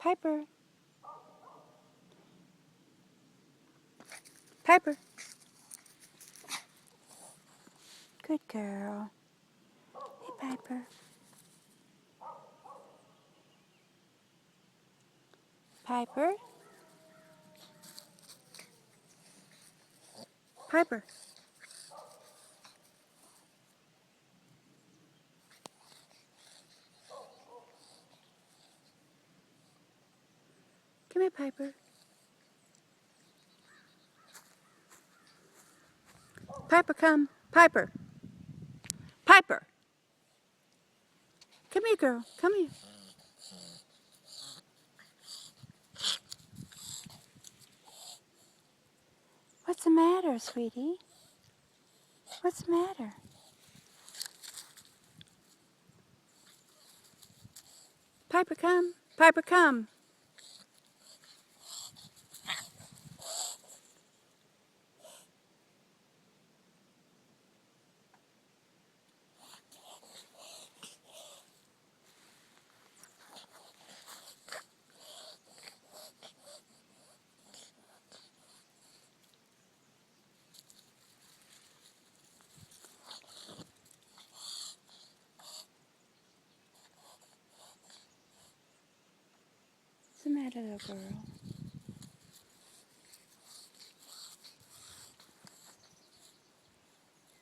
Piper. Piper. Good girl. Hey, Piper. Piper. Piper. Come here, Piper. Piper, come. Piper. Piper. Come here, girl. Come here. What's the matter, sweetie? What's the matter? Piper, come. Piper, come. What's the matter, little girl?